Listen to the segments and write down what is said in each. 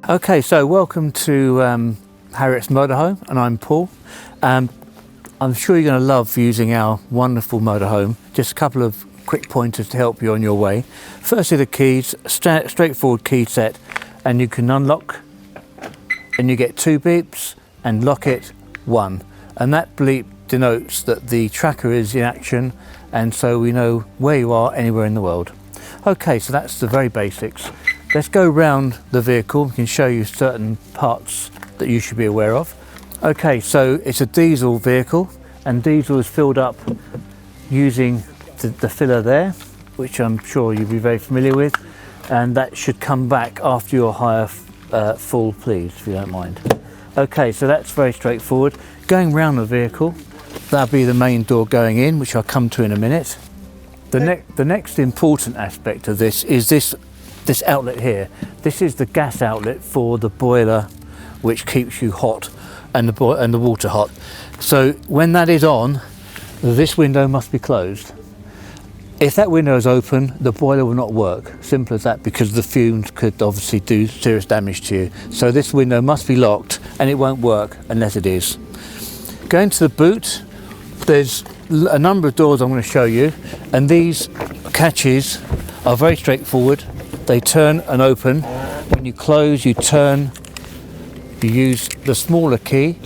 Okay, so welcome to Harriet's Motorhome, and I'm Paul. I'm sure you're going to love using our wonderful motorhome. Just a couple of quick pointers to help you on your way. Firstly, the keys, straightforward key set, and you can unlock and you get 2 beeps and lock it 1. And that bleep denotes that the tracker is in action, and so we know where you are anywhere in the world. Okay, so that's the very basics. Let's go round the vehicle. We can show you certain parts that you should be aware of. Okay, so it's a diesel vehicle, and diesel is filled up using the filler there, which I'm sure you'll be very familiar with, and that should come back after your hire full, please, if you don't mind. Okay, so that's very straightforward. Going round the vehicle, that'll be the main door going in, which I'll come to in a minute. The next important aspect of this is this outlet here. This is the gas outlet for the boiler, which keeps you hot and the water hot. So when that is on, this window must be closed. If that window is open, the boiler will not work. Simple as that, because the fumes could obviously do serious damage to you. So this window must be locked, and it won't work unless it is. Going to the boot, there's a number of doors I'm going to show you, and these catches are very straightforward. They turn and open. When you close, you turn, you use the smaller key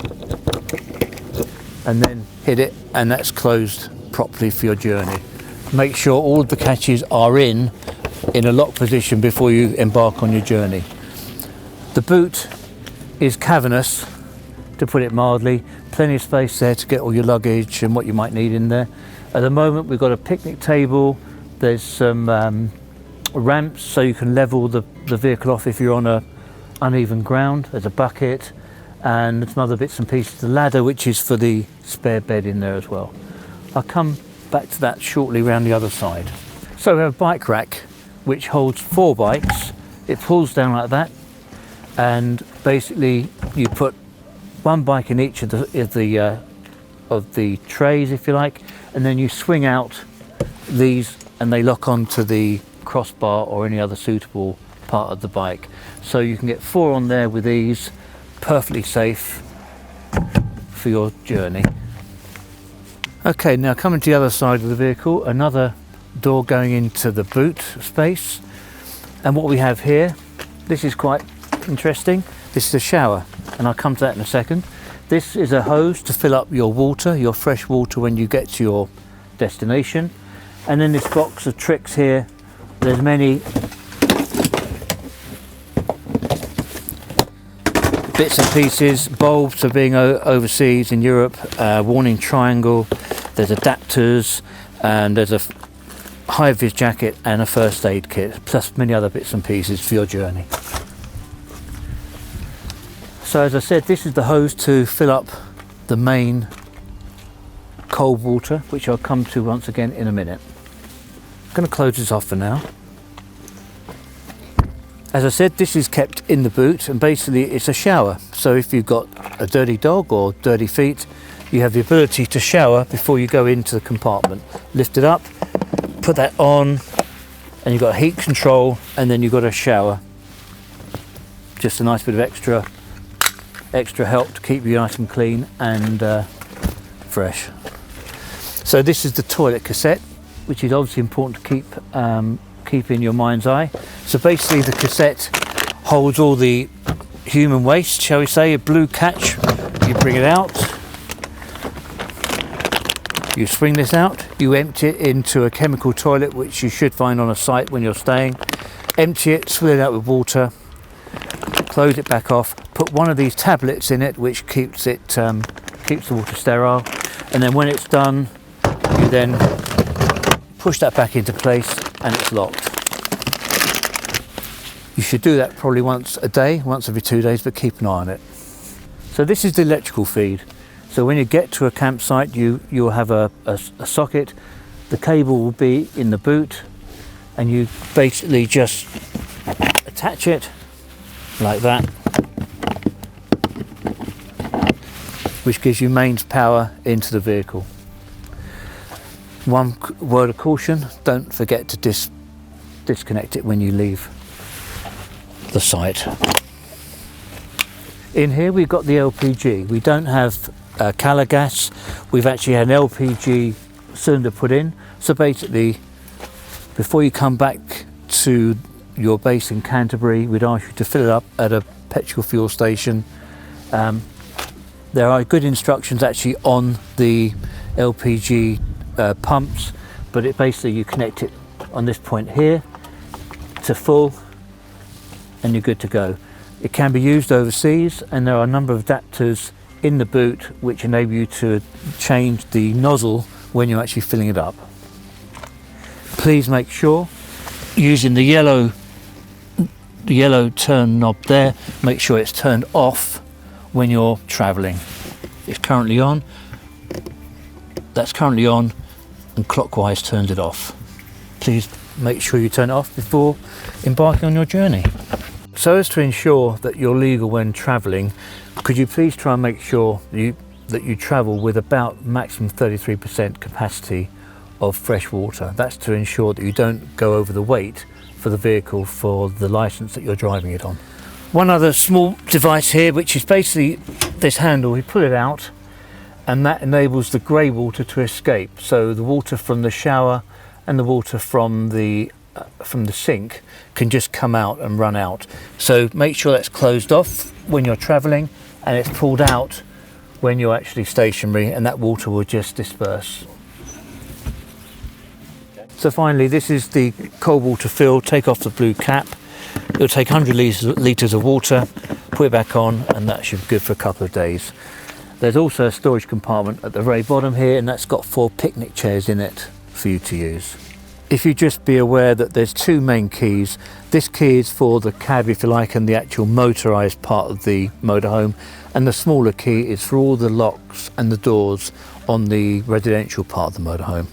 and then hit it, and that's closed properly for your journey. Make sure all of the catches are in a lock position before you embark on your journey. The boot is cavernous, to put it mildly. Plenty of space there to get all your luggage and what you might need in there. At the moment, we've got a picnic table. There's some ramps so you can level the vehicle off if you're on a uneven ground. There's a bucket and some other bits and pieces. The ladder, which is for the spare bed in there as well. I'll come back to that shortly around the other side. So we have a bike rack which holds 4 bikes. It pulls down like that, and basically you put 1 bike in each of the trays, if you like, and then you swing out these and they lock onto the crossbar or any other suitable part of the bike. So you can get 4 on there with ease, perfectly safe for your journey. Okay, now coming to the other side of the vehicle, another door going into the boot space. And what we have here, this is quite interesting. This is a shower, and I'll come to that in a second. This is a hose to fill up your water, your fresh water, when you get to your destination. And then this box of tricks here, there's many bits and pieces. Bulbs for being overseas in Europe, warning triangle, there's adapters, and there's a high-vis jacket and a first aid kit, plus many other bits and pieces for your journey. So as I said, this is the hose to fill up the main cold water, which I'll come to once again in a minute. I'm going to close this off for now. As I said, this is kept in the boot, and basically it's a shower. So if you've got a dirty dog or dirty feet, you have the ability to shower before you go into the compartment. Lift it up, put that on, and you've got heat control, and then you've got a shower. Just a nice bit of extra help to keep you nice and clean and fresh. So this is the toilet cassette, which is obviously important to keep in your mind's eye. So basically the cassette holds all the human waste, shall we say, a blue catch. You bring it out, you swing this out, you empty it into a chemical toilet, which you should find on a site when you're staying. Empty it, fill it out with water, close it back off, put one of these tablets in it, which keeps the water sterile, and then when it's done, you then push that back into place and it's locked. You should do that probably once a day, once every 2 days, but keep an eye on it. So this is the electrical feed. So when you get to a campsite, you'll have a socket. The cable will be in the boot, and you basically just attach it like that, which gives you mains power into the vehicle. One word of caution, don't forget to disconnect it when you leave the site. In here we've got the LPG. We don't have Cala gas. We've actually had an LPG cylinder put in. So basically, before you come back to your base in Canterbury, we'd ask you to fill it up at a petrol fuel station. There are good instructions actually on the LPG pumps, but it basically, you connect it on this point here to full and you're good to go. It can be used overseas, and there are a number of adapters in the boot which enable you to change the nozzle when you're actually filling it up. Please make sure, using the yellow turn knob there, make sure it's turned off when you're travelling. It's currently on, that's currently on, and clockwise turns it off. Please make sure you turn it off before embarking on your journey. So as to ensure that you're legal when travelling, could you please try and make sure that you travel with about maximum 33% capacity of fresh water. That's to ensure that you don't go over the weight for the vehicle for the licence that you're driving it on. One other small device here, which is basically this handle. We pull it out and that enables the grey water to escape. So the water from the shower and the water from the sink can just come out and run out. So make sure that's closed off when you're travelling, and it's pulled out when you're actually stationary, and that water will just disperse. So finally, this is the cold water fill. Take off the blue cap. It'll take 100 litres of water, put it back on, and that should be good for a couple of days. There's also a storage compartment at the very bottom here, and that's got 4 picnic chairs in it for you to use. If you just be aware that there's 2 main keys. This key is for the cab, if you like, and the actual motorised part of the motorhome, and the smaller key is for all the locks and the doors on the residential part of the motorhome.